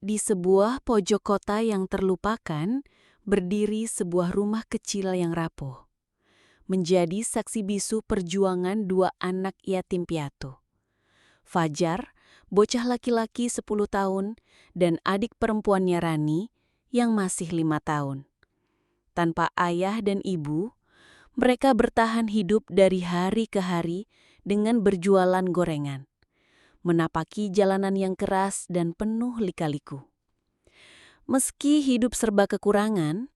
Di sebuah pojok kota yang terlupakan, berdiri sebuah rumah kecil yang rapuh. Menjadi saksi bisu perjuangan dua anak yatim piatu. Fajar, bocah laki-laki 10 tahun, dan adik perempuannya Rani, yang masih 5 tahun. Tanpa ayah dan ibu, mereka bertahan hidup dari hari ke hari dengan berjualan gorengan. Menapaki jalanan yang keras dan penuh lika-liku. Meski hidup serba kekurangan,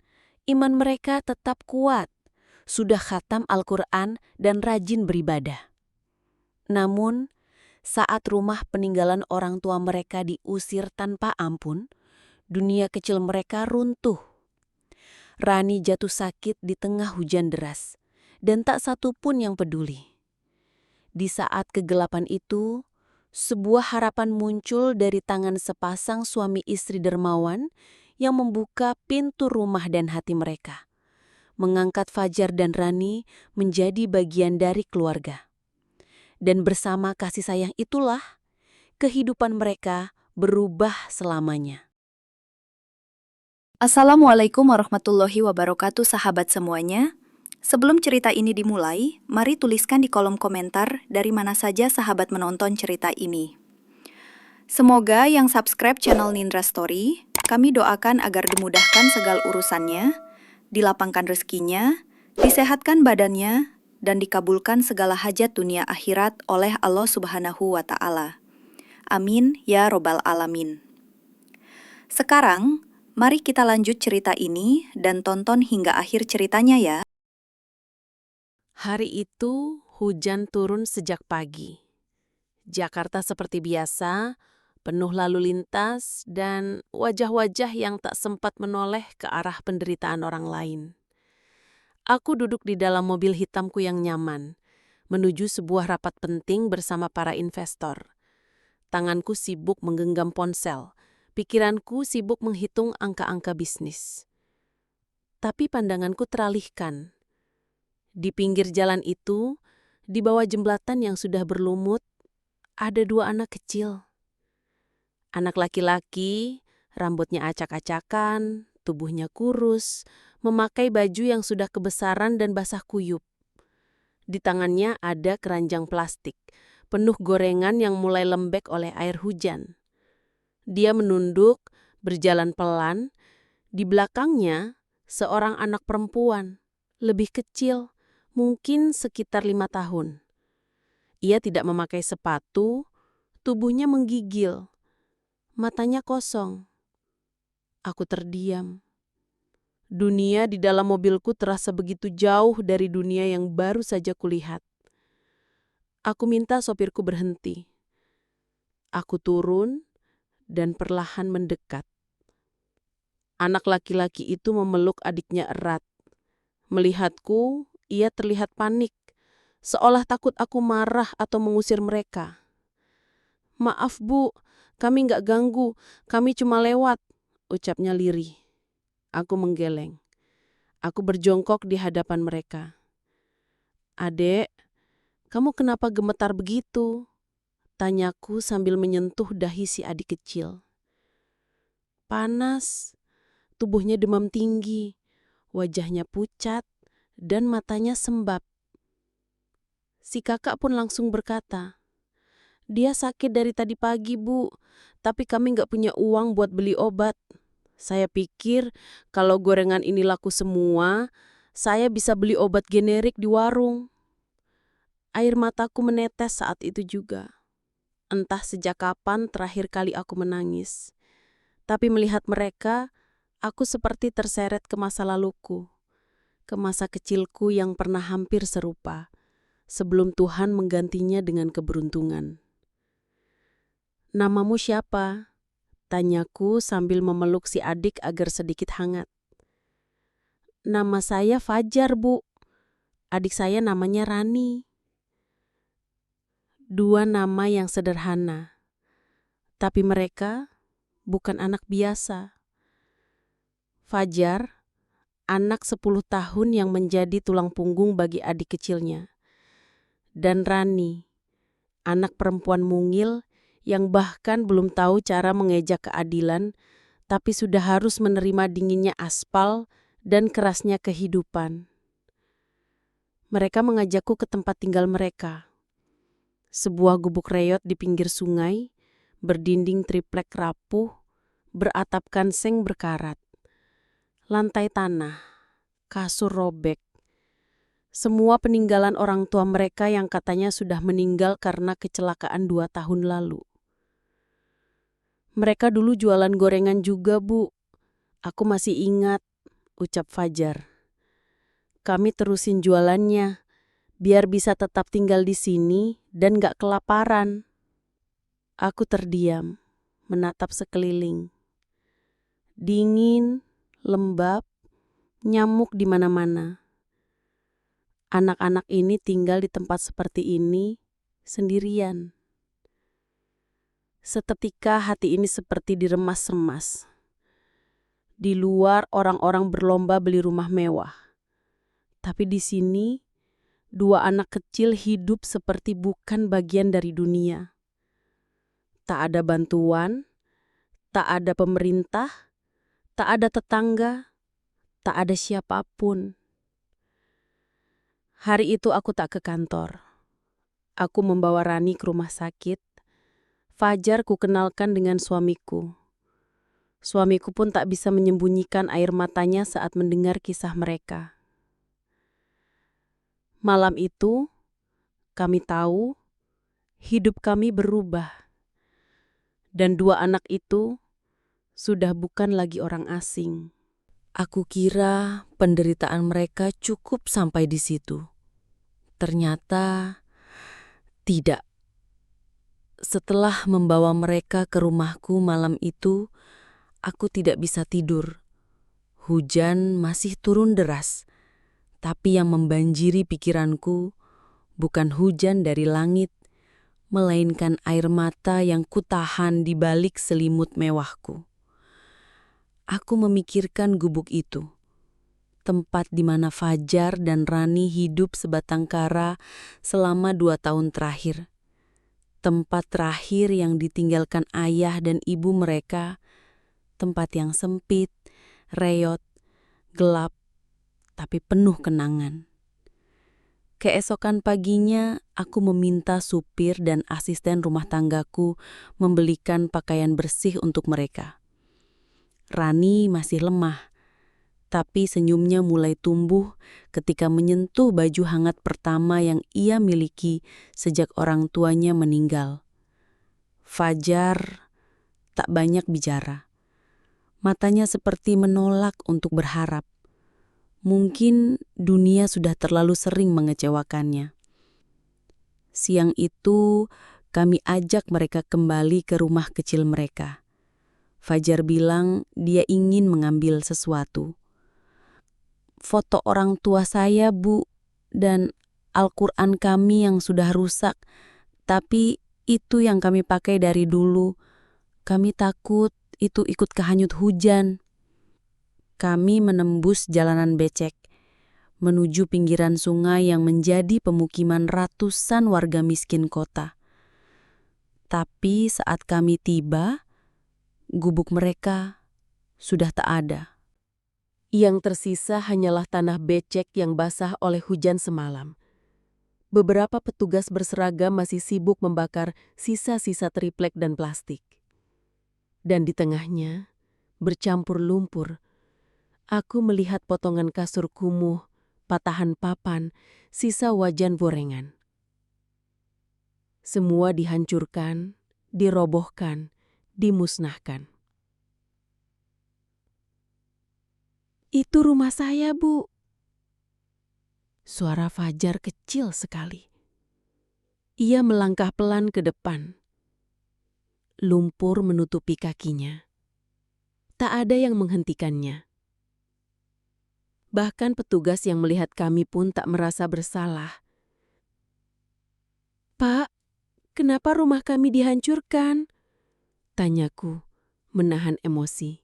iman mereka tetap kuat, sudah khatam Al-Quran dan rajin beribadah. Namun, saat rumah peninggalan orang tua mereka diusir tanpa ampun, dunia kecil mereka runtuh. Rani jatuh sakit di tengah hujan deras, dan tak satu pun yang peduli. Di saat kegelapan itu, sebuah harapan muncul dari tangan sepasang suami istri dermawan yang membuka pintu rumah dan hati mereka, mengangkat Fajar dan Rani menjadi bagian dari keluarga. Dan bersama kasih sayang itulah, kehidupan mereka berubah selamanya. Assalamualaikum warahmatullahi wabarakatuh sahabat semuanya. Sebelum cerita ini dimulai, mari tuliskan di kolom komentar dari mana saja sahabat menonton cerita ini. Semoga yang subscribe channel Nindra Story, kami doakan agar dimudahkan segala urusannya, dilapangkan rezekinya, disehatkan badannya, dan dikabulkan segala hajat dunia akhirat oleh Allah Subhanahu wa Ta'ala. Amin ya Robbal Alamin. Sekarang, mari kita lanjut cerita ini dan tonton hingga akhir ceritanya ya. Hari itu, hujan turun sejak pagi. Jakarta seperti biasa, penuh lalu lintas dan wajah-wajah yang tak sempat menoleh ke arah penderitaan orang lain. Aku duduk di dalam mobil hitamku yang nyaman, menuju sebuah rapat penting bersama para investor. Tanganku sibuk menggenggam ponsel, pikiranku sibuk menghitung angka-angka bisnis. Tapi pandanganku teralihkan. Di pinggir jalan itu, di bawah jembatan yang sudah berlumut, ada dua anak kecil. Anak laki-laki, rambutnya acak-acakan, tubuhnya kurus, memakai baju yang sudah kebesaran dan basah kuyup. Di tangannya ada keranjang plastik, penuh gorengan yang mulai lembek oleh air hujan. Dia menunduk, berjalan pelan. Di belakangnya, seorang anak perempuan, lebih kecil, mungkin sekitar 5 tahun. Ia tidak memakai sepatu, tubuhnya menggigil, matanya kosong. Aku terdiam. Dunia di dalam mobilku terasa begitu jauh dari dunia yang baru saja kulihat. Aku minta sopirku berhenti. Aku turun dan perlahan mendekat. Anak laki-laki itu memeluk adiknya erat. Melihatku, ia terlihat panik, seolah takut aku marah atau mengusir mereka. "Maaf Bu, kami nggak ganggu, kami cuma lewat," ucapnya lirih. Aku menggeleng. Aku berjongkok di hadapan mereka. "Adek, kamu kenapa gemetar begitu?" tanyaku sambil menyentuh dahi si adik kecil. "Panas," tubuhnya demam tinggi, wajahnya pucat, dan matanya sembab. Si kakak pun langsung berkata, "Dia sakit dari tadi pagi, Bu, tapi kami nggak punya uang buat beli obat. Saya pikir kalau gorengan ini laku semua, saya bisa beli obat generik di warung." Air mataku menetes saat itu juga. Entah sejak kapan terakhir kali aku menangis. Tapi melihat mereka, aku seperti terseret ke masa laluku. Ke masa kecilku yang pernah hampir serupa, sebelum Tuhan menggantinya dengan keberuntungan. "Namamu siapa?" tanyaku sambil memeluk si adik agar sedikit hangat. "Nama saya Fajar, Bu. Adik saya namanya Rani." Dua nama yang sederhana, tapi mereka bukan anak biasa. Fajar, anak 10 tahun yang menjadi tulang punggung bagi adik kecilnya. Dan Rani, anak perempuan mungil yang bahkan belum tahu cara mengejak keadilan, tapi sudah harus menerima dinginnya aspal dan kerasnya kehidupan. Mereka mengajakku ke tempat tinggal mereka. Sebuah gubuk reot di pinggir sungai, berdinding triplek rapuh, beratapkan seng berkarat. Lantai tanah, kasur robek. Semua peninggalan orang tua mereka yang katanya sudah meninggal karena kecelakaan 2 tahun lalu. Mereka dulu jualan gorengan juga, Bu. Aku masih ingat, ucap Fajar. Kami terusin jualannya, biar bisa tetap tinggal di sini dan gak kelaparan. Aku terdiam, menatap sekeliling. Dingin, lembab, nyamuk di mana-mana. Anak-anak ini tinggal di tempat seperti ini sendirian. Seketika hati ini seperti diremas-remas. Di luar orang-orang berlomba beli rumah mewah. Tapi di sini, 2 anak kecil hidup seperti bukan bagian dari dunia. Tak ada bantuan, tak ada pemerintah, tak ada tetangga, tak ada siapapun. Hari itu aku tak ke kantor. Aku membawa Rani ke rumah sakit. Fajar kukenalkan dengan suamiku. Suamiku pun tak bisa menyembunyikan air matanya saat mendengar kisah mereka. Malam itu, kami tahu hidup kami berubah. Dan 2 anak itu sudah bukan lagi orang asing. Aku kira penderitaan mereka cukup sampai di situ. Ternyata tidak. Setelah membawa mereka ke rumahku malam itu, aku tidak bisa tidur. Hujan masih turun deras, tapi yang membanjiri pikiranku bukan hujan dari langit, melainkan air mata yang kutahan di balik selimut mewahku. Aku memikirkan gubuk itu, tempat di mana Fajar dan Rani hidup sebatang kara selama 2 tahun terakhir. Tempat terakhir yang ditinggalkan ayah dan ibu mereka, tempat yang sempit, reot, gelap, tapi penuh kenangan. Keesokan paginya, aku meminta supir dan asisten rumah tanggaku membelikan pakaian bersih untuk mereka. Rani masih lemah, tapi senyumnya mulai tumbuh ketika menyentuh baju hangat pertama yang ia miliki sejak orang tuanya meninggal. Fajar tak banyak bicara. Matanya seperti menolak untuk berharap. Mungkin dunia sudah terlalu sering mengecewakannya. Siang itu, kami ajak mereka kembali ke rumah kecil mereka. Fajar bilang dia ingin mengambil sesuatu. Foto orang tua saya, Bu, dan Al-Quran kami yang sudah rusak. Tapi itu yang kami pakai dari dulu. Kami takut itu ikut kehanyut hujan. Kami menembus jalanan becek, menuju pinggiran sungai yang menjadi pemukiman ratusan warga miskin kota. Tapi saat kami tiba, gubuk mereka sudah tak ada. Yang tersisa hanyalah tanah becek yang basah oleh hujan semalam. Beberapa petugas berseragam masih sibuk membakar sisa-sisa triplek dan plastik. Dan di tengahnya, bercampur lumpur, aku melihat potongan kasur kumuh, patahan papan, sisa wajan gorengan. Semua dihancurkan, dirobohkan, dimusnahkan. Itu rumah saya, Bu. Suara Fajar kecil sekali. Ia melangkah pelan ke depan. Lumpur menutupi kakinya. Tak ada yang menghentikannya. Bahkan petugas yang melihat kami pun tak merasa bersalah. "Pak, kenapa rumah kami dihancurkan?" tanyaku, menahan emosi.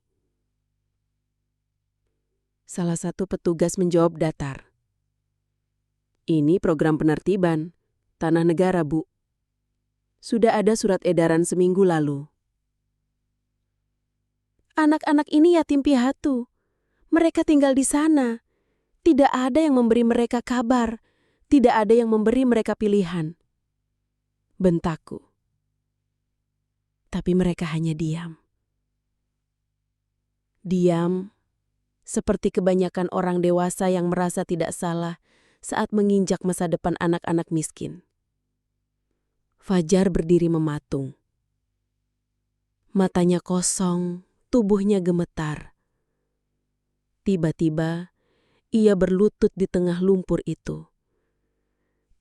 Salah satu petugas menjawab datar. "Ini program penertiban, tanah negara, Bu." Sudah ada surat edaran seminggu lalu. Anak-anak ini yatim piatu. Mereka tinggal di sana. Tidak ada yang memberi mereka kabar. Tidak ada yang memberi mereka pilihan. Bentakku. Tapi mereka hanya diam. Diam, seperti kebanyakan orang dewasa yang merasa tidak salah saat menginjak masa depan anak-anak miskin. Fajar berdiri mematung. Matanya kosong, tubuhnya gemetar. Tiba-tiba, ia berlutut di tengah lumpur itu.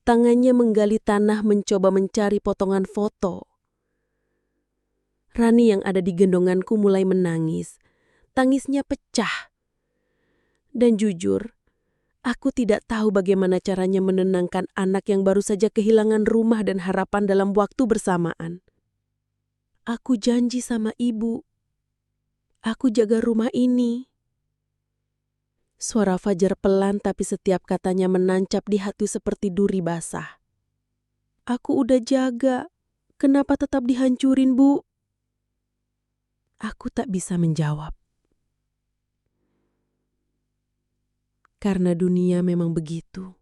Tangannya menggali tanah mencoba mencari potongan foto. Rani yang ada di gendonganku mulai menangis. Tangisnya pecah. Dan jujur, aku tidak tahu bagaimana caranya menenangkan anak yang baru saja kehilangan rumah dan harapan dalam waktu bersamaan. Aku janji sama ibu. Aku jaga rumah ini. Suara Fajar pelan tapi setiap katanya menancap di hati seperti duri basah. Aku udah jaga. Kenapa tetap dihancurin, Bu? Aku tak bisa menjawab. Karena dunia memang begitu.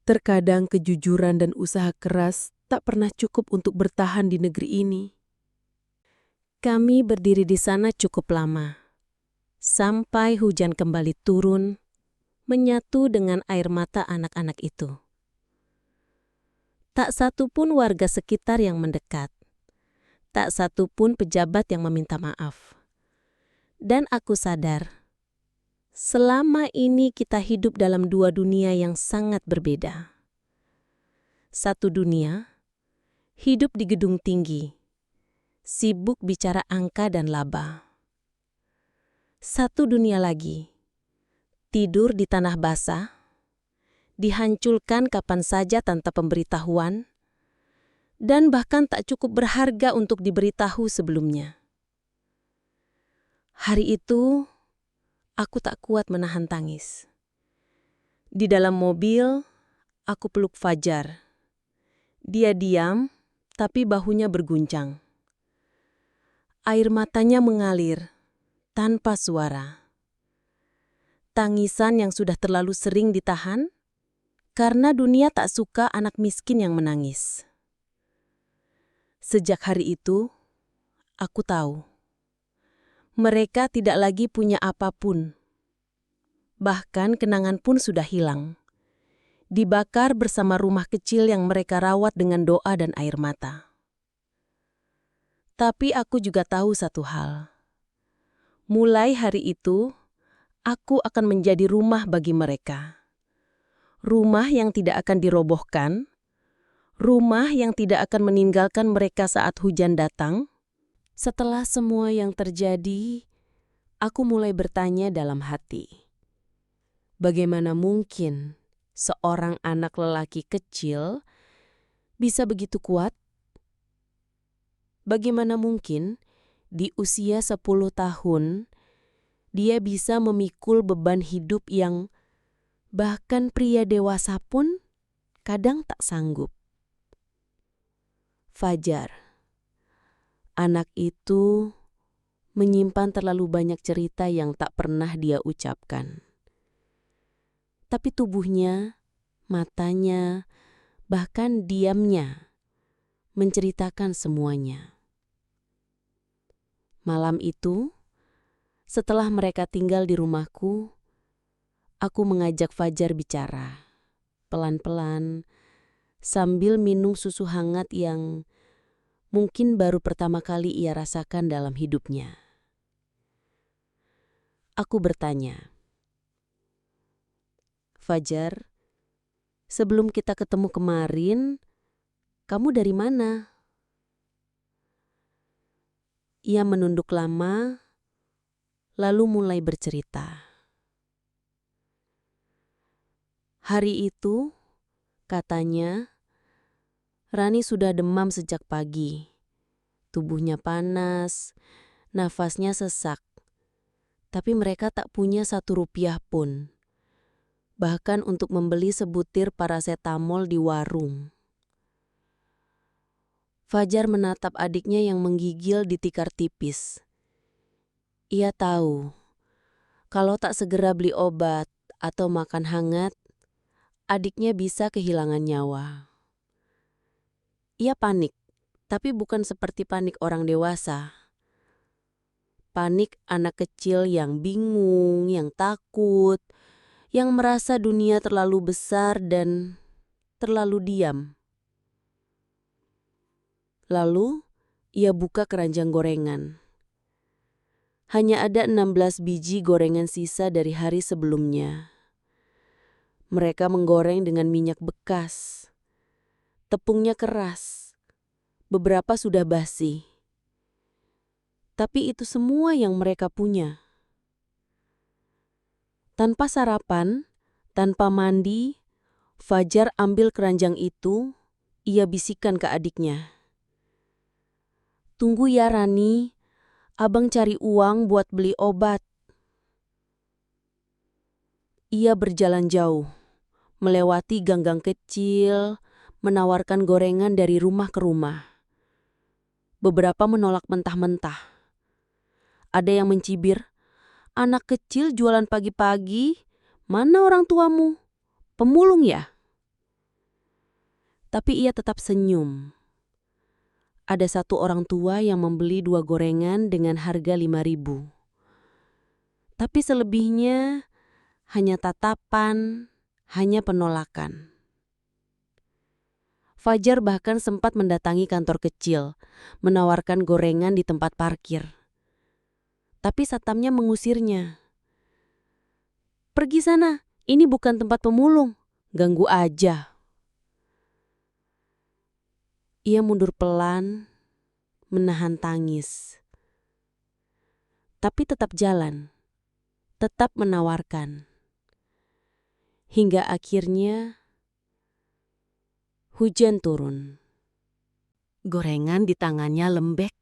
Terkadang kejujuran dan usaha keras tak pernah cukup untuk bertahan di negeri ini. Kami berdiri di sana cukup lama. Sampai hujan kembali turun, menyatu dengan air mata anak-anak itu. Tak satu pun warga sekitar yang mendekat. Tak satu pun pejabat yang meminta maaf. Dan aku sadar, selama ini kita hidup dalam dua dunia yang sangat berbeda. Satu dunia, hidup di gedung tinggi, sibuk bicara angka dan laba. Satu dunia lagi, tidur di tanah basah, dihancurkan kapan saja tanpa pemberitahuan, dan bahkan tak cukup berharga untuk diberitahu sebelumnya. Hari itu, aku tak kuat menahan tangis. Di dalam mobil, aku peluk Fajar. Dia diam, tapi bahunya berguncang. Air matanya mengalir, tanpa suara. Tangisan yang sudah terlalu sering ditahan, karena dunia tak suka anak miskin yang menangis. Sejak hari itu, aku tahu. Mereka tidak lagi punya apapun. Bahkan kenangan pun sudah hilang. Dibakar bersama rumah kecil yang mereka rawat dengan doa dan air mata. Tapi aku juga tahu satu hal. Mulai hari itu, aku akan menjadi rumah bagi mereka. Rumah yang tidak akan dirobohkan, rumah yang tidak akan meninggalkan mereka saat hujan datang. Setelah semua yang terjadi, aku mulai bertanya dalam hati. Bagaimana mungkin seorang anak lelaki kecil bisa begitu kuat? Bagaimana mungkin di usia 10 tahun dia bisa memikul beban hidup yang bahkan pria dewasa pun kadang tak sanggup? Fajar, anak itu menyimpan terlalu banyak cerita yang tak pernah dia ucapkan. Tapi tubuhnya, matanya, bahkan diamnya menceritakan semuanya. Malam itu, setelah mereka tinggal di rumahku, aku mengajak Fajar bicara, pelan-pelan, sambil minum susu hangat yang mungkin baru pertama kali ia rasakan dalam hidupnya. Aku bertanya, Fajar, sebelum kita ketemu kemarin, kamu dari mana? Ia menunduk lama, lalu mulai bercerita. Hari itu, katanya, Rani sudah demam sejak pagi. Tubuhnya panas, nafasnya sesak. Tapi mereka tak punya 1 rupiah pun. Bahkan untuk membeli sebutir parasetamol di warung. Fajar menatap adiknya yang menggigil di tikar tipis. Ia tahu, kalau tak segera beli obat atau makan hangat, adiknya bisa kehilangan nyawa. Ia panik, tapi bukan seperti panik orang dewasa. Panik anak kecil yang bingung, yang takut, yang merasa dunia terlalu besar dan terlalu diam. Lalu, ia buka keranjang gorengan. Hanya ada 16 biji gorengan sisa dari hari sebelumnya. Mereka menggoreng dengan minyak bekas. Tepungnya keras. Beberapa sudah basi. Tapi itu semua yang mereka punya. Tanpa sarapan, tanpa mandi, Fajar ambil keranjang itu, ia bisikan ke adiknya. "Tunggu ya Rani, abang cari uang buat beli obat." Ia berjalan jauh, melewati gang-gang kecil, menawarkan gorengan dari rumah ke rumah. Beberapa menolak mentah-mentah. Ada yang mencibir, "Anak kecil jualan pagi-pagi, mana orang tuamu? Pemulung ya?" Tapi ia tetap senyum. Ada satu orang tua yang membeli 2 gorengan dengan harga 5.000. Tapi selebihnya hanya tatapan, hanya penolakan. Fajar bahkan sempat mendatangi kantor kecil, menawarkan gorengan di tempat parkir. Tapi satpamnya mengusirnya. "Pergi sana, ini bukan tempat pemulung, ganggu aja." Ia mundur pelan, menahan tangis. Tapi tetap jalan, tetap menawarkan. Hingga akhirnya hujan turun. Gorengan di tangannya lembek,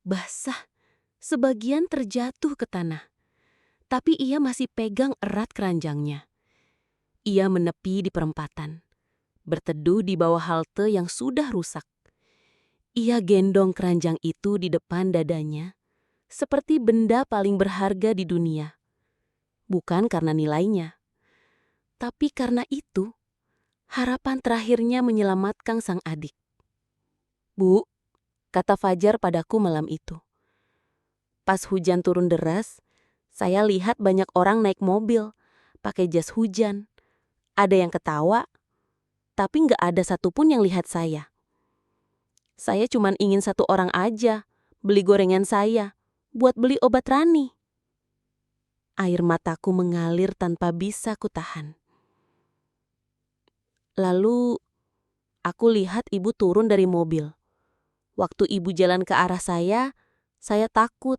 basah, sebagian terjatuh ke tanah. Tapi ia masih pegang erat keranjangnya. Ia menepi di perempatan, berteduh di bawah halte yang sudah rusak. Ia gendong keranjang itu di depan dadanya, seperti benda paling berharga di dunia. Bukan karena nilainya, tapi karena itu, harapan terakhirnya menyelamatkan sang adik. "Bu," kata Fajar padaku malam itu. Pas hujan turun deras, saya lihat banyak orang naik mobil, pakai jas hujan. Ada yang ketawa, tapi nggak ada satupun yang lihat saya. Saya cuma ingin satu orang aja, beli gorengan saya, buat beli obat Rani. Air mataku mengalir tanpa bisa kutahan. Lalu, aku lihat ibu turun dari mobil. Waktu ibu jalan ke arah saya takut.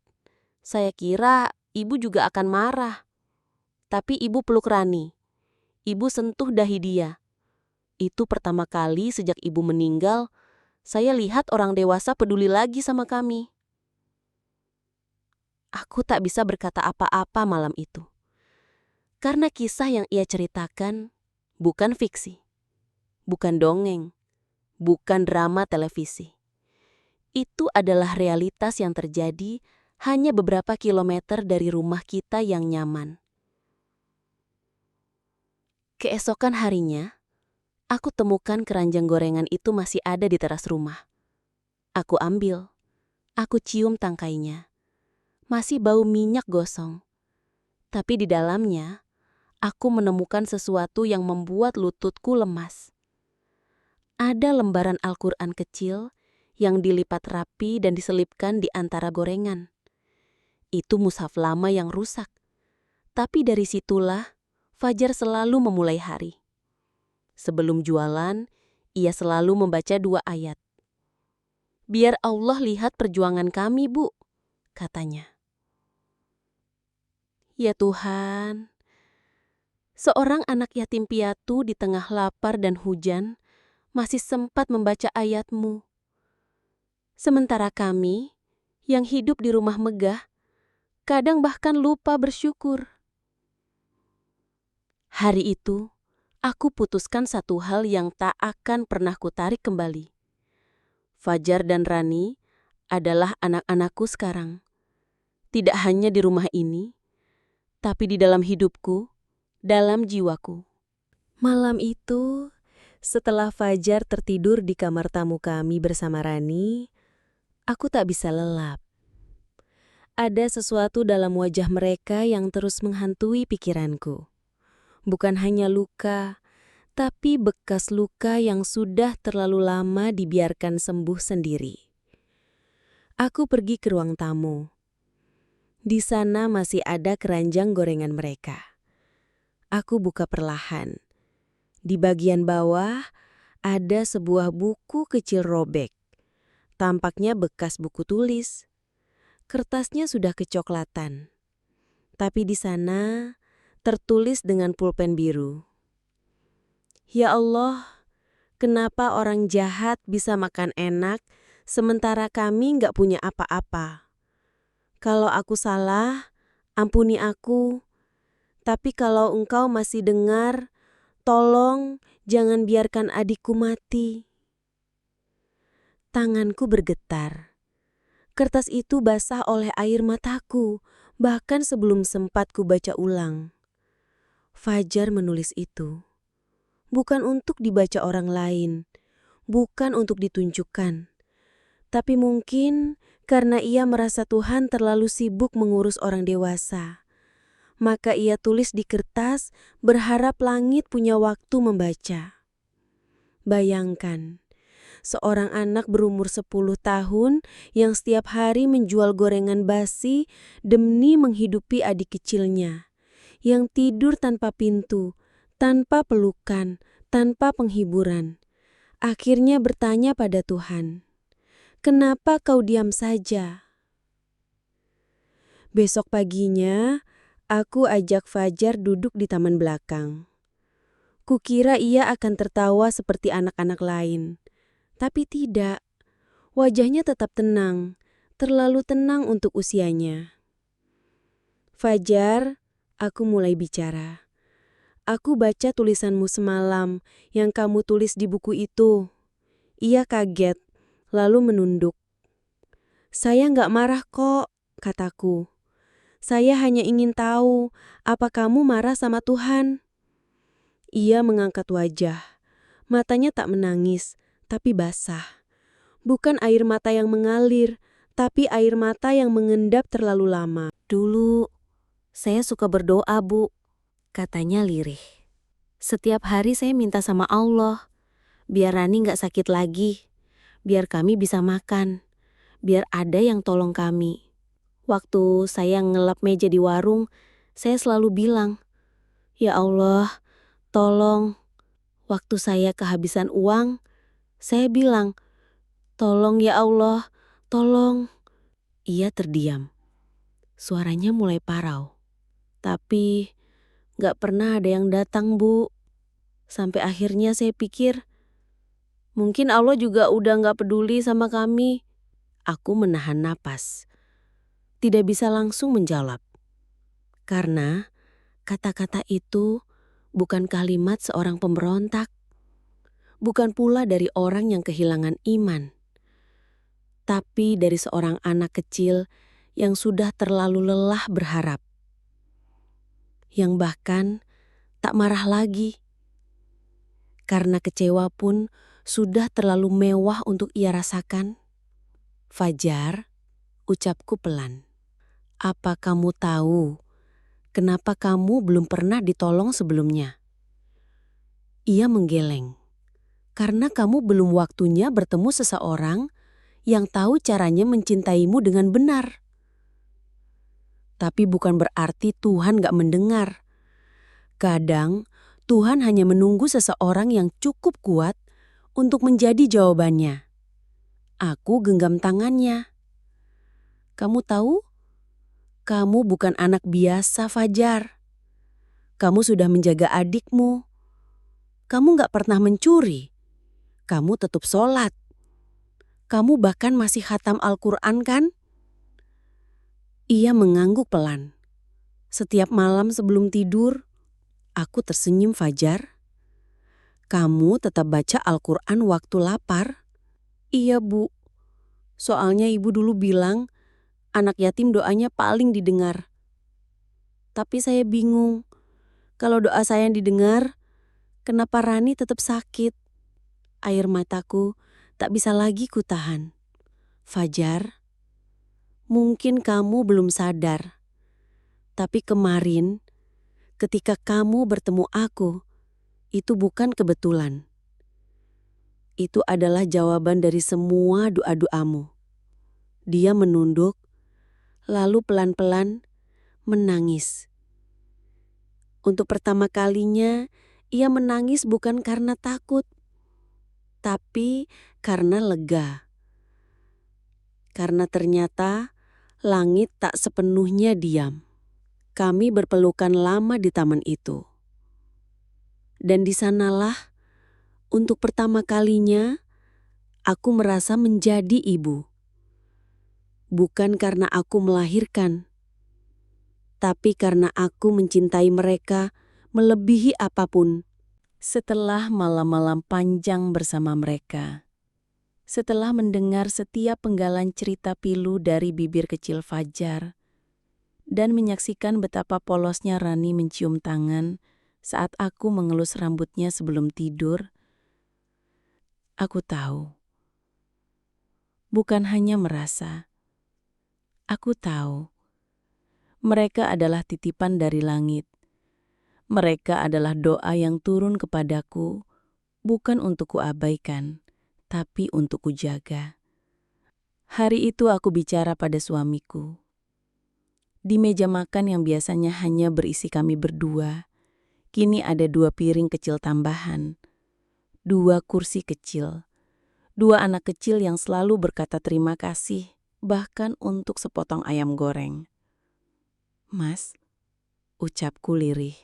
Saya kira ibu juga akan marah. Tapi ibu peluk Rani. Ibu sentuh dahi dia. Itu pertama kali sejak ibu meninggal, saya lihat orang dewasa peduli lagi sama kami. Aku tak bisa berkata apa-apa malam itu. Karena kisah yang ia ceritakan bukan fiksi, bukan dongeng, bukan drama televisi. Itu adalah realitas yang terjadi hanya beberapa kilometer dari rumah kita yang nyaman. Keesokan harinya, aku temukan keranjang gorengan itu masih ada di teras rumah. Aku ambil, aku cium tangkainya. Masih bau minyak gosong. Tapi di dalamnya, aku menemukan sesuatu yang membuat lututku lemas. Ada lembaran Al-Quran kecil yang dilipat rapi dan diselipkan di antara gorengan. Itu mushaf lama yang rusak. Tapi dari situlah, Fajar selalu memulai hari. Sebelum jualan, ia selalu membaca 2 ayat. "Biar Allah lihat perjuangan kami, Bu," katanya. Ya Tuhan, seorang anak yatim piatu di tengah lapar dan hujan masih sempat membaca ayat-Mu. Sementara kami, yang hidup di rumah megah, kadang bahkan lupa bersyukur. Hari itu, aku putuskan satu hal yang tak akan pernah kutarik kembali. Fajar dan Rani adalah anak-anakku sekarang. Tidak hanya di rumah ini, tapi di dalam hidupku, dalam jiwaku. Malam itu, setelah Fajar tertidur di kamar tamu kami bersama Rani, aku tak bisa lelap. Ada sesuatu dalam wajah mereka yang terus menghantui pikiranku. Bukan hanya luka, tapi bekas luka yang sudah terlalu lama dibiarkan sembuh sendiri. Aku pergi ke ruang tamu. Di sana masih ada keranjang gorengan mereka. Aku buka perlahan. Di bagian bawah ada sebuah buku kecil robek. Tampaknya bekas buku tulis. Kertasnya sudah kecoklatan. Tapi di sana tertulis dengan pulpen biru. Ya Allah, kenapa orang jahat bisa makan enak sementara kami nggak punya apa-apa? Kalau aku salah, ampuni aku. Tapi kalau engkau masih dengar, tolong jangan biarkan adikku mati. Tanganku bergetar. Kertas itu basah oleh air mataku, bahkan sebelum sempat ku baca ulang. Fajar menulis itu. Bukan untuk dibaca orang lain, bukan untuk ditunjukkan. Tapi mungkin karena ia merasa Tuhan terlalu sibuk mengurus orang dewasa. Maka ia tulis di kertas berharap langit punya waktu membaca. Bayangkan, seorang anak berumur 10 tahun yang setiap hari menjual gorengan basi demi menghidupi adik kecilnya, yang tidur tanpa pintu, tanpa pelukan, tanpa penghiburan. Akhirnya bertanya pada Tuhan, "Kenapa kau diam saja?" Besok paginya, aku ajak Fajar duduk di taman belakang. Kukira ia akan tertawa seperti anak-anak lain. Tapi tidak. Wajahnya tetap tenang, terlalu tenang untuk usianya. Fajar, aku mulai bicara. Aku baca tulisanmu semalam yang kamu tulis di buku itu. Ia kaget, lalu menunduk. Saya nggak marah kok, kataku. Saya hanya ingin tahu, apa kamu marah sama Tuhan? Ia mengangkat wajah. Matanya tak menangis, tapi basah. Bukan air mata yang mengalir, tapi air mata yang mengendap terlalu lama. Dulu, saya suka berdoa, Bu, katanya lirih. Setiap hari saya minta sama Allah, biar Rani gak sakit lagi, biar kami bisa makan, biar ada yang tolong kami. Waktu saya ngelap meja di warung, saya selalu bilang, "Ya Allah, tolong." Waktu saya kehabisan uang, saya bilang, "Tolong ya Allah, tolong." Ia terdiam. Suaranya mulai parau. Tapi gak pernah ada yang datang, Bu. Sampai akhirnya saya pikir, mungkin Allah juga udah gak peduli sama kami. Aku menahan napas. Tidak bisa langsung menjawab. Karena kata-kata itu bukan kalimat seorang pemberontak. Bukan pula dari orang yang kehilangan iman. Tapi dari seorang anak kecil yang sudah terlalu lelah berharap. Yang bahkan tak marah lagi. Karena kecewa pun sudah terlalu mewah untuk ia rasakan. Fajar, ucapku pelan. Apa kamu tahu kenapa kamu belum pernah ditolong sebelumnya? Ia menggeleng. Karena kamu belum waktunya bertemu seseorang yang tahu caranya mencintaimu dengan benar. Tapi bukan berarti Tuhan gak mendengar. Kadang Tuhan hanya menunggu seseorang yang cukup kuat untuk menjadi jawabannya. Aku genggam tangannya. Kamu tahu? Kamu bukan anak biasa, Fajar. Kamu sudah menjaga adikmu. Kamu gak pernah mencuri. Kamu tetap sholat. Kamu bahkan masih khatam Al-Quran kan? Ia mengangguk pelan. Setiap malam sebelum tidur, aku tersenyum, Fajar. Kamu tetap baca Al-Quran waktu lapar? Iya, Bu. Soalnya ibu dulu bilang, anak yatim doanya paling didengar. Tapi saya bingung, kalau doa saya yang didengar, kenapa Rani tetap sakit? Air mataku tak bisa lagi kutahan. Fajar, mungkin kamu belum sadar. Tapi kemarin, ketika kamu bertemu aku, itu bukan kebetulan. Itu adalah jawaban dari semua doa-doamu. Dia menunduk, lalu pelan-pelan menangis. Untuk pertama kalinya, ia menangis bukan karena takut, tapi karena lega. Karena ternyata langit tak sepenuhnya diam. Kami berpelukan lama di taman itu. Dan di sanalah, untuk pertama kalinya, aku merasa menjadi ibu. Bukan karena aku melahirkan, tapi karena aku mencintai mereka melebihi apapun. Setelah malam-malam panjang bersama mereka, setelah mendengar setiap penggalan cerita pilu dari bibir kecil Fajar, dan menyaksikan betapa polosnya Rani mencium tangan saat aku mengelus rambutnya sebelum tidur, aku tahu. Bukan hanya merasa, aku tahu. Mereka adalah titipan dari langit. Mereka adalah doa yang turun kepadaku, bukan untuk kuabaikan, tapi untuk kujaga. Hari itu aku bicara pada suamiku. Di meja makan yang biasanya hanya berisi kami berdua, kini ada 2 piring kecil tambahan, 2 kursi kecil, 2 anak kecil yang selalu berkata terima kasih, bahkan untuk sepotong ayam goreng. Mas, ucapku lirih.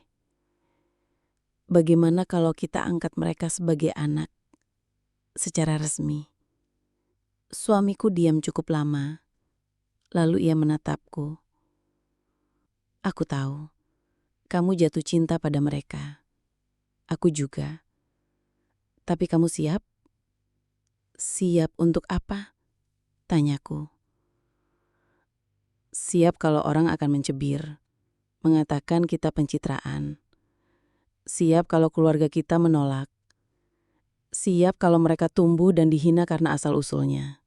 Bagaimana kalau kita angkat mereka sebagai anak, secara resmi? Suamiku diam cukup lama, lalu ia menatapku. Aku tahu, kamu jatuh cinta pada mereka. Aku juga. Tapi kamu siap? Siap untuk apa? Tanyaku. Siap kalau orang akan mencibir, mengatakan kita pencitraan. Siap kalau keluarga kita menolak. Siap kalau mereka tumbuh dan dihina karena asal-usulnya.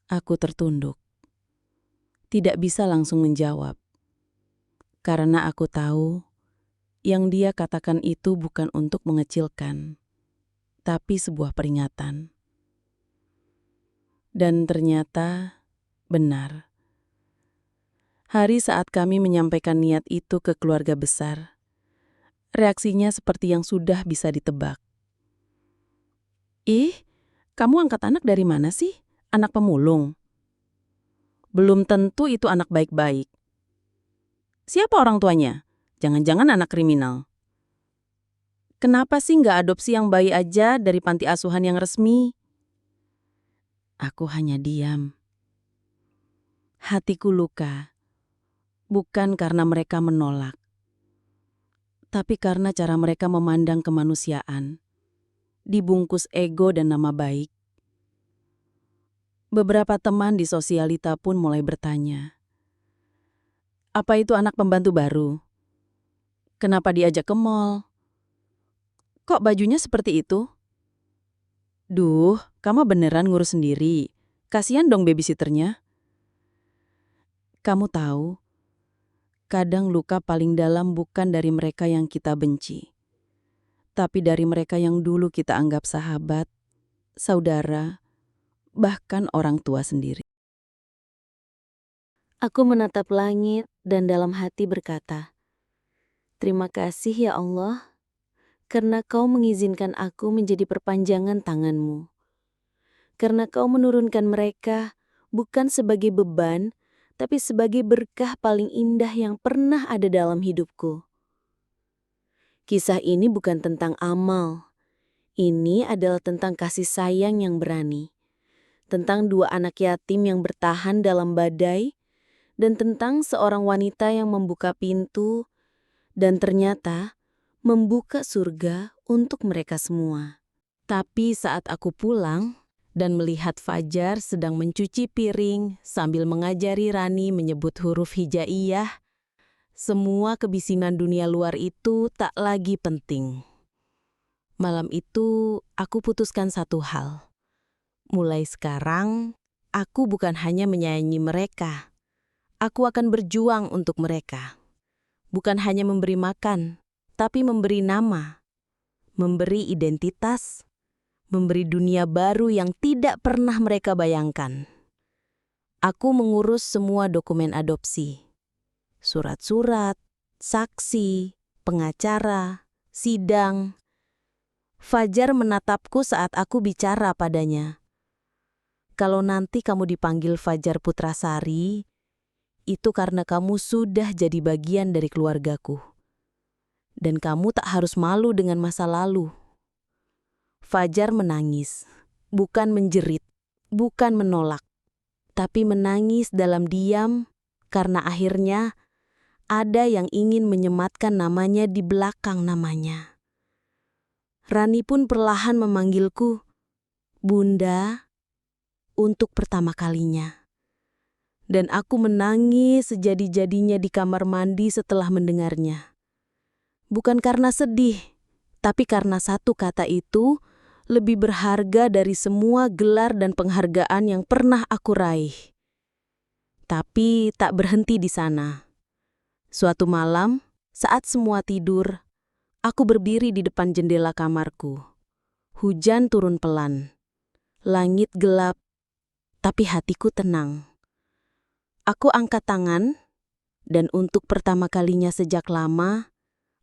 Aku tertunduk. Tidak bisa langsung menjawab. Karena aku tahu, yang dia katakan itu bukan untuk mengecilkan, tapi sebuah peringatan. Dan ternyata benar. Hari saat kami menyampaikan niat itu ke keluarga besar, reaksinya seperti yang sudah bisa ditebak. Ih, kamu angkat anak dari mana sih? Anak pemulung? Belum tentu itu anak baik-baik. Siapa orang tuanya? Jangan-jangan anak kriminal. Kenapa sih nggak adopsi yang bayi aja dari panti asuhan yang resmi? Aku hanya diam. Hatiku luka. Bukan karena mereka menolak, tapi karena cara mereka memandang kemanusiaan, dibungkus ego dan nama baik. Beberapa teman di sosialita pun mulai bertanya, apa itu anak pembantu baru? Kenapa diajak ke mall? Kok bajunya seperti itu? Duh, kamu beneran ngurus sendiri. Kasian dong babysitternya. Kamu tahu, kadang luka paling dalam bukan dari mereka yang kita benci, tapi dari mereka yang dulu kita anggap sahabat, saudara, bahkan orang tua sendiri. Aku menatap langit dan dalam hati berkata, terima kasih ya Allah, karena Kau mengizinkan aku menjadi perpanjangan tangan-Mu. Karena Kau menurunkan mereka bukan sebagai beban, tapi sebagai berkah paling indah yang pernah ada dalam hidupku. Kisah ini bukan tentang amal. Ini adalah tentang kasih sayang yang berani. Tentang 2 anak yatim yang bertahan dalam badai, dan tentang seorang wanita yang membuka pintu, dan ternyata membuka surga untuk mereka semua. Tapi saat aku pulang, dan melihat Fajar sedang mencuci piring sambil mengajari Rani menyebut huruf hijaiyah, semua kebisingan dunia luar itu tak lagi penting. Malam itu, aku putuskan satu hal. Mulai sekarang, aku bukan hanya menyayangi mereka. Aku akan berjuang untuk mereka. Bukan hanya memberi makan, tapi memberi nama, memberi identitas, memberi dunia baru yang tidak pernah mereka bayangkan. Aku mengurus semua dokumen adopsi. Surat-surat, saksi, pengacara, sidang. Fajar menatapku saat aku bicara padanya. Kalau nanti kamu dipanggil Fajar Putrasari, itu karena kamu sudah jadi bagian dari keluargaku. Dan kamu tak harus malu dengan masa lalu. Fajar menangis, bukan menjerit, bukan menolak, tapi menangis dalam diam karena akhirnya ada yang ingin menyematkan namanya di belakang namanya. Rani pun perlahan memanggilku, Bunda, untuk pertama kalinya. Dan aku menangis sejadi-jadinya di kamar mandi setelah mendengarnya. Bukan karena sedih, tapi karena satu kata itu lebih berharga dari semua gelar dan penghargaan yang pernah aku raih. Tapi tak berhenti di sana. Suatu malam, saat semua tidur, aku berdiri di depan jendela kamarku. Hujan turun pelan. Langit gelap, tapi hatiku tenang. Aku angkat tangan, dan untuk pertama kalinya sejak lama,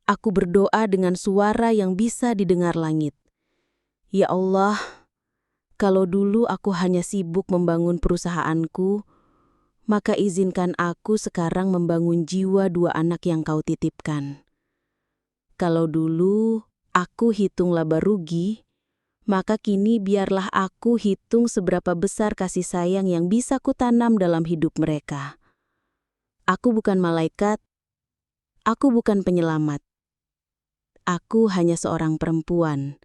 aku berdoa dengan suara yang bisa didengar langit. Ya Allah, kalau dulu aku hanya sibuk membangun perusahaanku, maka izinkan aku sekarang membangun jiwa dua anak yang kau titipkan. Kalau dulu aku hitung laba rugi, maka kini biarlah aku hitung seberapa besar kasih sayang yang bisa kutanam dalam hidup mereka. Aku bukan malaikat, aku bukan penyelamat. Aku hanya seorang perempuan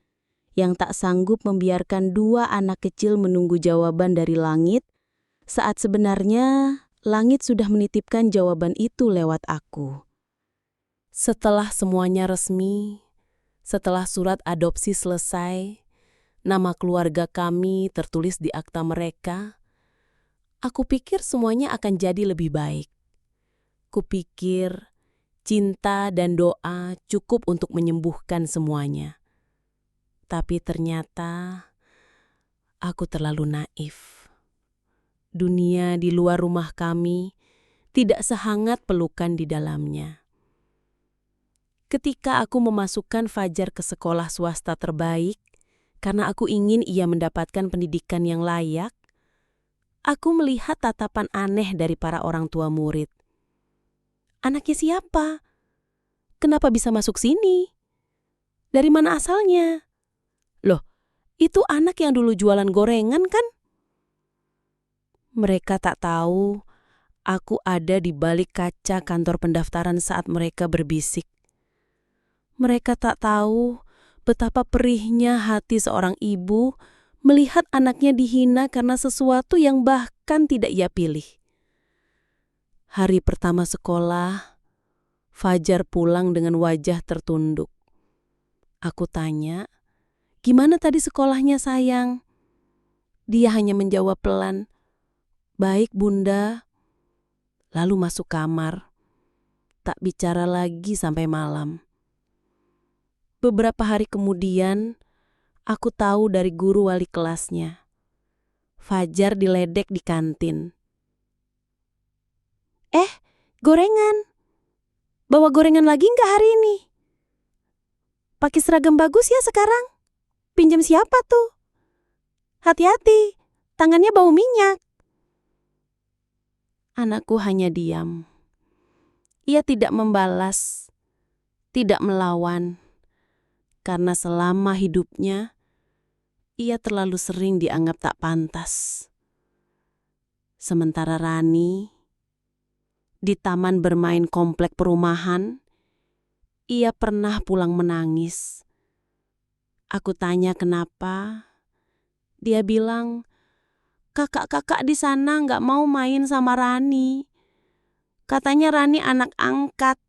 yang tak sanggup membiarkan dua anak kecil menunggu jawaban dari langit, saat sebenarnya langit sudah menitipkan jawaban itu lewat aku. Setelah semuanya resmi, setelah surat adopsi selesai, nama keluarga kami tertulis di akta mereka, aku pikir semuanya akan jadi lebih baik. Kupikir cinta dan doa cukup untuk menyembuhkan semuanya. Tapi ternyata aku terlalu naif. Dunia di luar rumah kami tidak sehangat pelukan di dalamnya. Ketika aku memasukkan Fajar ke sekolah swasta terbaik, karena aku ingin ia mendapatkan pendidikan yang layak, aku melihat tatapan aneh dari para orang tua murid. Anaknya siapa? Kenapa bisa masuk sini? Dari mana asalnya? Loh, itu anak yang dulu jualan gorengan kan? Mereka tak tahu aku ada di balik kaca kantor pendaftaran saat mereka berbisik. Mereka tak tahu betapa perihnya hati seorang ibu melihat anaknya dihina karena sesuatu yang bahkan tidak ia pilih. Hari pertama sekolah, Fajar pulang dengan wajah tertunduk. Aku tanya, "Gimana tadi sekolahnya, sayang?" Dia hanya menjawab pelan, "Baik, Bunda." Lalu masuk kamar. Tak bicara lagi sampai malam. Beberapa hari kemudian, aku tahu dari guru wali kelasnya. Fajar diledek di kantin. Gorengan. Bawa gorengan lagi nggak hari ini? Pakai seragam bagus ya sekarang? Pinjam siapa tuh? Hati-hati, tangannya bau minyak. Anakku hanya diam. Ia tidak membalas, tidak melawan, karena selama hidupnya, ia terlalu sering dianggap tak pantas. Sementara Rani, di taman bermain komplek perumahan, ia pernah pulang menangis. Aku tanya kenapa, Dia bilang, kakak-kakak di sana nggak mau main sama Rani. Katanya Rani anak angkat.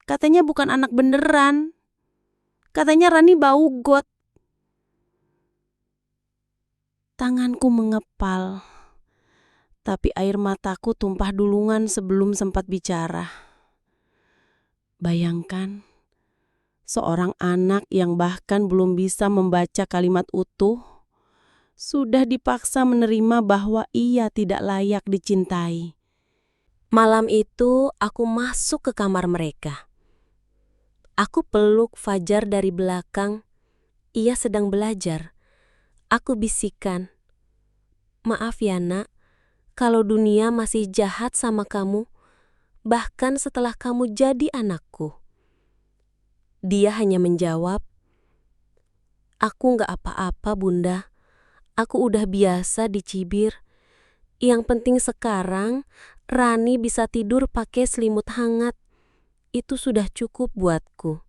Katanya bukan anak beneran. Katanya Rani bau got. Tanganku mengepal, tapi air mataku tumpah dulungan sebelum sempat bicara. Bayangkan, seorang anak yang bahkan belum bisa membaca kalimat utuh, sudah dipaksa menerima bahwa ia tidak layak dicintai. Malam itu aku masuk ke kamar mereka. Aku peluk Fajar dari belakang. Ia sedang belajar. Aku bisikan, maaf ya nak, kalau dunia masih jahat sama kamu, bahkan setelah kamu jadi anakku. Dia hanya menjawab, aku gak apa-apa bunda, aku udah biasa dicibir. Yang penting sekarang, Rani bisa tidur pakai selimut hangat. Itu sudah cukup buatku.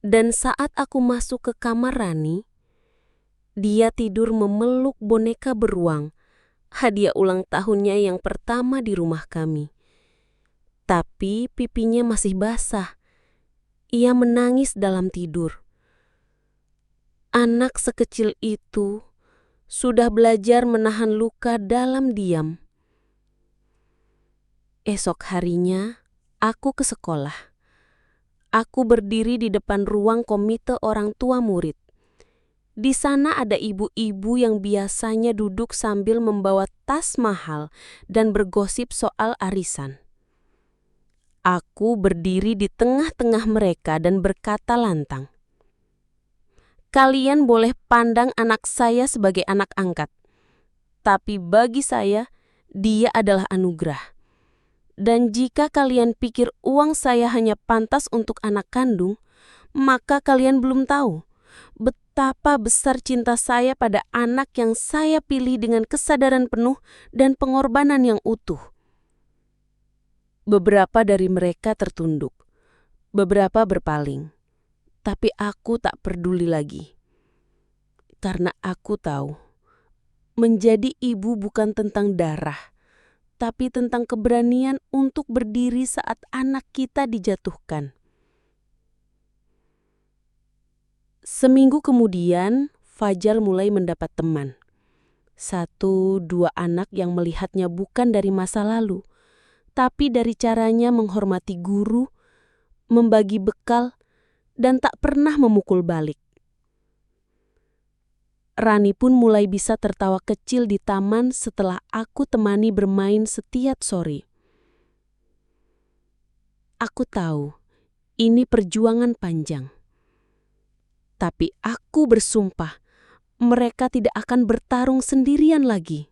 Dan saat aku masuk ke kamar Rani, dia tidur memeluk boneka beruang, hadiah ulang tahunnya yang pertama di rumah kami. Tapi pipinya masih basah. Ia menangis dalam tidur. Anak sekecil itu sudah belajar menahan luka dalam diam. Esok harinya, aku ke sekolah. Aku berdiri di depan ruang komite orang tua murid. Di sana ada ibu-ibu yang biasanya duduk sambil membawa tas mahal dan bergosip soal arisan. Aku berdiri di tengah-tengah mereka dan berkata lantang, kalian boleh pandang anak saya sebagai anak angkat, tapi bagi saya, dia adalah anugerah. Dan jika kalian pikir uang saya hanya pantas untuk anak kandung, maka kalian belum tahu betapa besar cinta saya pada anak yang saya pilih dengan kesadaran penuh dan pengorbanan yang utuh. Beberapa dari mereka tertunduk, beberapa berpaling, tapi aku tak peduli lagi. Karena aku tahu, menjadi ibu bukan tentang darah, tapi tentang keberanian untuk berdiri saat anak kita dijatuhkan. Seminggu kemudian, Fajar mulai mendapat teman. 1-2 anak yang melihatnya bukan dari masa lalu, tapi dari caranya menghormati guru, membagi bekal, dan tak pernah memukul balik. Rani pun mulai bisa tertawa kecil di taman setelah aku temani bermain setiap sore. Aku tahu, ini perjuangan panjang. Tapi aku bersumpah, mereka tidak akan bertarung sendirian lagi.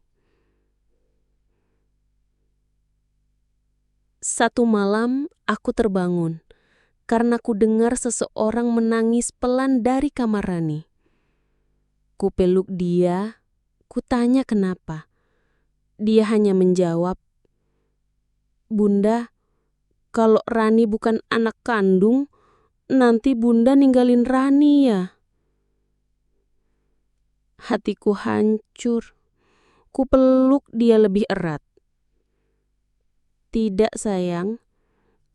Satu malam, aku terbangun karena ku dengar seseorang menangis pelan dari kamar Rani. Ku peluk dia, ku tanya kenapa. Dia hanya menjawab, Bunda, kalau Rani bukan anak kandung, nanti Bunda ninggalin Rani ya. Hatiku hancur. Ku peluk dia lebih erat. Tidak sayang,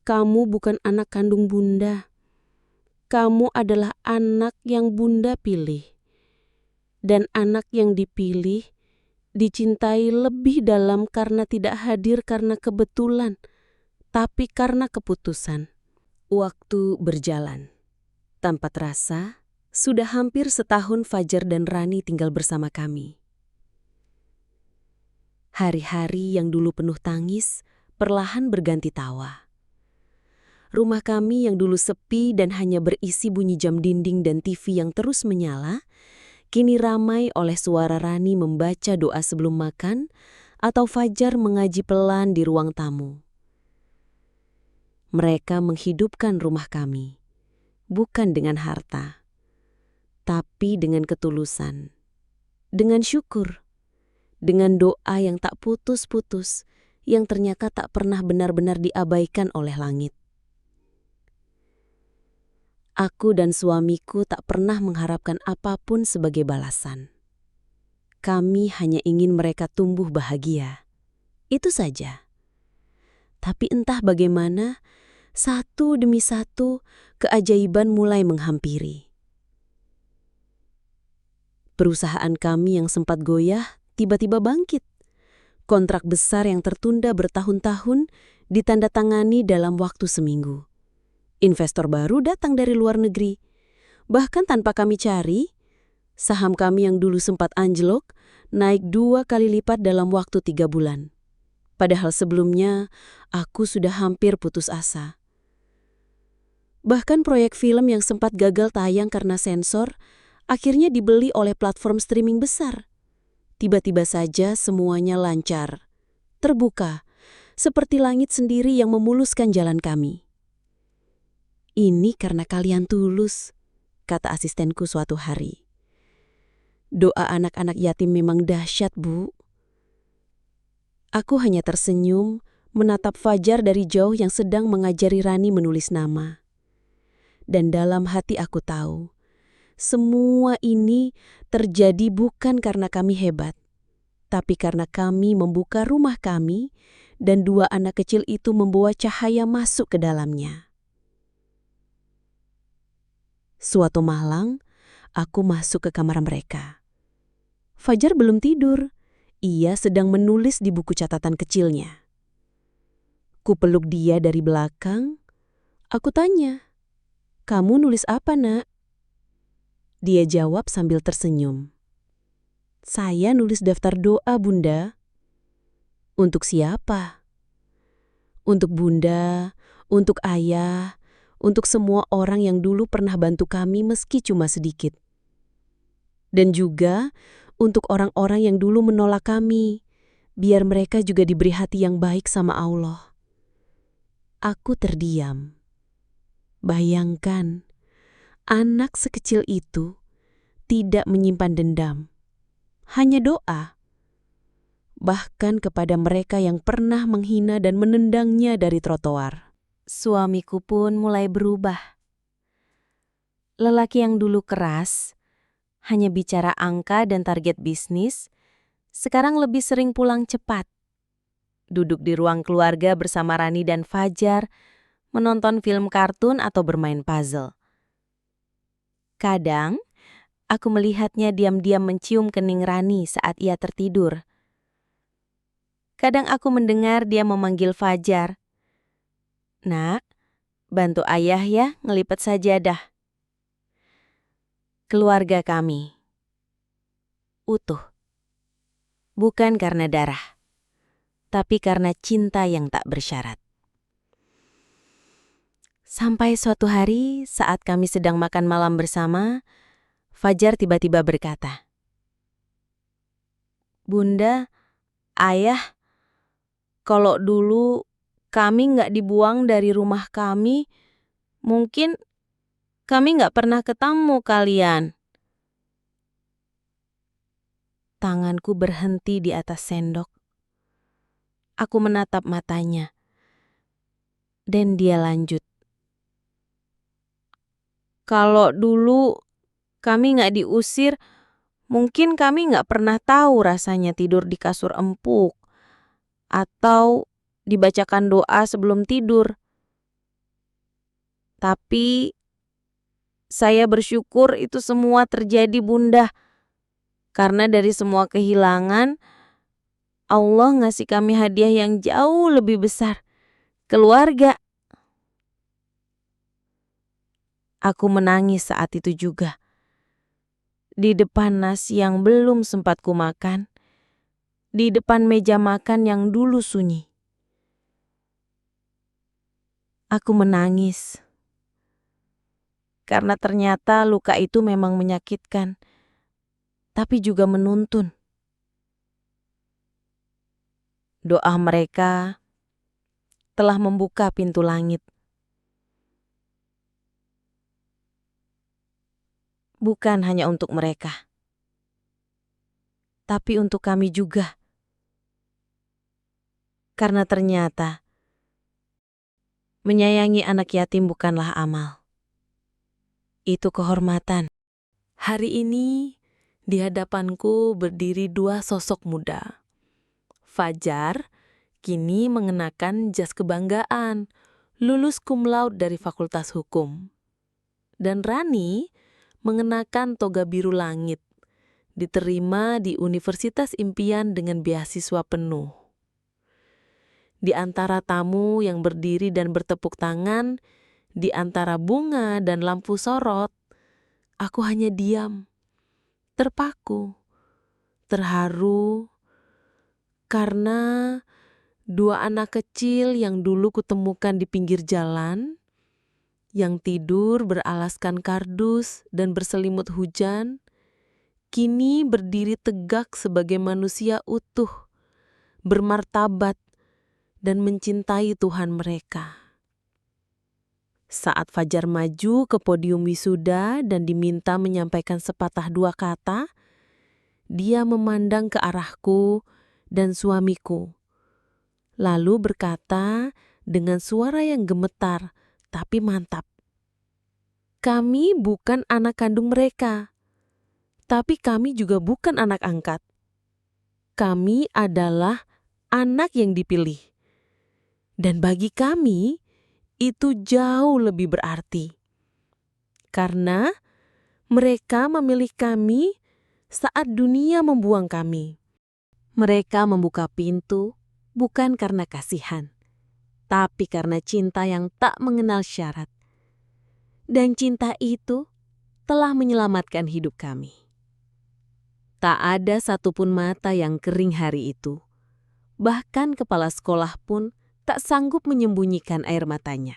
kamu bukan anak kandung Bunda. Kamu adalah anak yang Bunda pilih. Dan anak yang dipilih, dicintai lebih dalam karena tidak hadir karena kebetulan, tapi karena keputusan. Waktu berjalan. Tanpa terasa, sudah hampir setahun Fajar dan Rani tinggal bersama kami. Hari-hari yang dulu penuh tangis, perlahan berganti tawa. Rumah kami yang dulu sepi dan hanya berisi bunyi jam dinding dan TV yang terus menyala, kini ramai oleh suara Rani membaca doa sebelum makan atau Fajar mengaji pelan di ruang tamu. Mereka menghidupkan rumah kami, bukan dengan harta, tapi dengan ketulusan, dengan syukur, dengan doa yang tak putus-putus, yang ternyata tak pernah benar-benar diabaikan oleh langit. Aku dan suamiku tak pernah mengharapkan apapun sebagai balasan. Kami hanya ingin mereka tumbuh bahagia. Itu saja. Tapi entah bagaimana, satu demi satu keajaiban mulai menghampiri. Perusahaan kami yang sempat goyah tiba-tiba bangkit. Kontrak besar yang tertunda bertahun-tahun ditandatangani dalam waktu seminggu. Investor baru datang dari luar negeri. Bahkan tanpa kami cari, saham kami yang dulu sempat anjlok naik 2 kali lipat dalam waktu 3 bulan. Padahal sebelumnya, aku sudah hampir putus asa. Bahkan proyek film yang sempat gagal tayang karena sensor, akhirnya dibeli oleh platform streaming besar. Tiba-tiba saja semuanya lancar, terbuka, seperti langit sendiri yang memuluskan jalan kami. Ini karena kalian tulus, kata asistenku suatu hari. Doa anak-anak yatim memang dahsyat, Bu. Aku hanya tersenyum, menatap Fajar dari jauh yang sedang mengajari Rani menulis nama. Dan dalam hati aku tahu, semua ini terjadi bukan karena kami hebat, tapi karena kami membuka rumah kami dan 2 anak kecil itu membawa cahaya masuk ke dalamnya. Suatu malam, aku masuk ke kamar mereka. Fajar belum tidur. Ia sedang menulis di buku catatan kecilnya. Kupeluk dia dari belakang. Aku tanya, "Kamu nulis apa, Nak?" Dia jawab sambil tersenyum. "Saya nulis daftar doa, Bunda." "Untuk siapa?" "Untuk Bunda, untuk Ayah, untuk semua orang yang dulu pernah bantu kami meski cuma sedikit. Dan juga untuk orang-orang yang dulu menolak kami, biar mereka juga diberi hati yang baik sama Allah." Aku terdiam. Bayangkan, anak sekecil itu tidak menyimpan dendam, hanya doa. Bahkan kepada mereka yang pernah menghina dan menendangnya dari trotoar. Suamiku pun mulai berubah. Lelaki yang dulu keras, hanya bicara angka dan target bisnis, sekarang lebih sering pulang cepat. Duduk di ruang keluarga bersama Rani dan Fajar, menonton film kartun atau bermain puzzle. Kadang, aku melihatnya diam-diam mencium kening Rani saat ia tertidur. Kadang aku mendengar dia memanggil Fajar. "Nak, bantu ayah ya ngelipet sajadah." Keluarga kami utuh. Bukan karena darah, tapi karena cinta yang tak bersyarat. Sampai suatu hari saat kami sedang makan malam bersama, Fajar tiba-tiba berkata, "Bunda, Ayah, kalau dulu kami nggak dibuang dari rumah kami, mungkin kami nggak pernah ketemu kalian." Tanganku berhenti di atas sendok. Aku menatap matanya. Dan dia lanjut, "Kalau dulu kami nggak diusir, mungkin kami nggak pernah tahu rasanya tidur di kasur empuk atau dibacakan doa sebelum tidur. Tapi saya bersyukur itu semua terjadi, Bunda. Karena dari semua kehilangan, Allah ngasih kami hadiah yang jauh lebih besar, keluarga." Aku menangis saat itu juga. Di depan nasi yang belum sempat kumakan, di depan meja makan yang dulu sunyi. Aku menangis. Karena ternyata luka itu memang menyakitkan, tapi juga menuntun. Doa mereka telah membuka pintu langit. Bukan hanya untuk mereka, tapi untuk kami juga. Karena ternyata menyayangi anak yatim bukanlah amal, Itu kehormatan. Hari ini, di hadapanku berdiri dua sosok muda. Fajar kini mengenakan jas kebanggaan, lulus cum laude dari Fakultas Hukum. Dan Rani mengenakan toga biru langit, diterima di Universitas Impian dengan beasiswa penuh. Di antara tamu yang berdiri dan bertepuk tangan, di antara bunga dan lampu sorot, aku hanya diam, terpaku, terharu, karena dua anak kecil yang dulu kutemukan di pinggir jalan, yang tidur beralaskan kardus dan berselimut hujan, kini berdiri tegak sebagai manusia utuh, bermartabat, dan mencintai Tuhan mereka. Saat Fajar maju ke podium wisuda dan diminta menyampaikan sepatah dua kata, dia memandang ke arahku dan suamiku, lalu berkata dengan suara yang gemetar tapi mantap, "Kami bukan anak kandung mereka, tapi kami juga bukan anak angkat. Kami adalah anak yang dipilih. Dan bagi kami, itu jauh lebih berarti. Karena mereka memilih kami saat dunia membuang kami. Mereka membuka pintu bukan karena kasihan, tapi karena cinta yang tak mengenal syarat. Dan cinta itu telah menyelamatkan hidup kami." Tak ada satupun mata yang kering hari itu. Bahkan kepala sekolah pun tak sanggup menyembunyikan air matanya.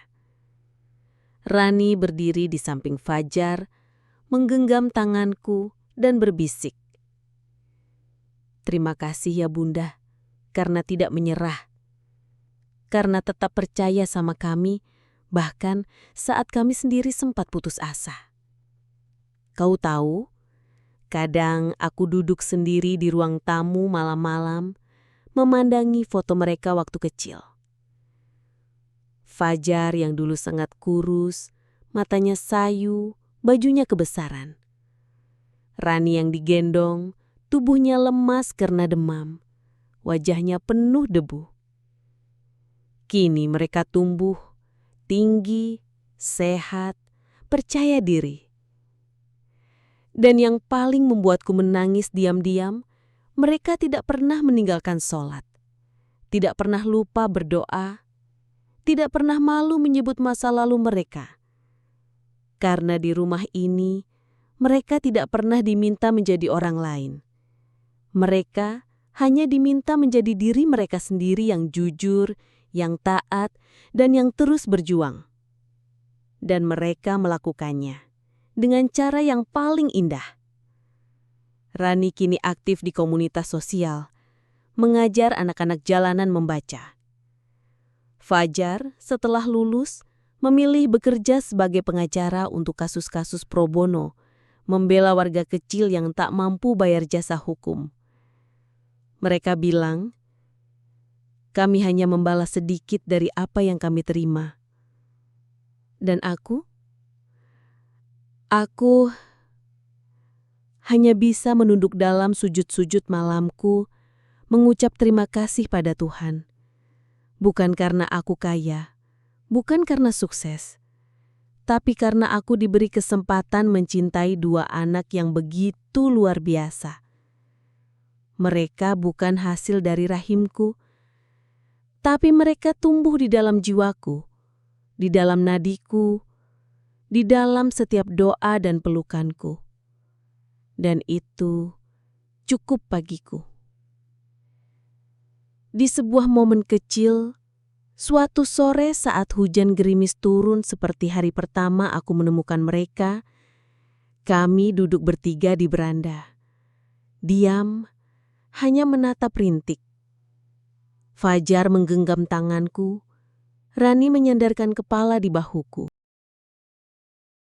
Rani berdiri di samping Fajar, menggenggam tanganku dan berbisik, "Terima kasih ya Bunda, karena tidak menyerah. Karena tetap percaya sama kami, bahkan saat kami sendiri sempat putus asa. Kau tahu, kadang aku duduk sendiri di ruang tamu malam-malam, memandangi foto mereka waktu kecil. Fajar yang dulu sangat kurus, matanya sayu, bajunya kebesaran. Rani yang digendong, tubuhnya lemas karena demam, wajahnya penuh debu. Kini mereka tumbuh, tinggi, sehat, percaya diri. Dan yang paling membuatku menangis diam-diam, mereka tidak pernah meninggalkan sholat, tidak pernah lupa berdoa, tidak pernah malu menyebut masa lalu mereka. Karena di rumah ini, mereka tidak pernah diminta menjadi orang lain. Mereka hanya diminta menjadi diri mereka sendiri yang jujur, yang taat, dan yang terus berjuang. Dan mereka melakukannya dengan cara yang paling indah. Rani kini aktif di komunitas sosial, mengajar anak-anak jalanan membaca. Fajar setelah lulus memilih bekerja sebagai pengacara untuk kasus-kasus pro bono, membela warga kecil yang tak mampu bayar jasa hukum. Mereka bilang, kami hanya membalas sedikit dari apa yang kami terima. Dan aku hanya bisa menunduk dalam sujud-sujud malamku, mengucap terima kasih pada Tuhan. Bukan karena aku kaya, bukan karena sukses, tapi karena aku diberi kesempatan mencintai dua anak yang begitu luar biasa. Mereka bukan hasil dari rahimku, tapi mereka tumbuh di dalam jiwaku, di dalam nadiku, di dalam setiap doa dan pelukanku. Dan itu cukup bagiku. Di sebuah momen kecil, suatu sore saat hujan gerimis turun seperti hari pertama aku menemukan mereka, kami duduk bertiga di beranda. Diam, hanya menatap rintik. Fajar menggenggam tanganku, Rani menyandarkan kepala di bahuku.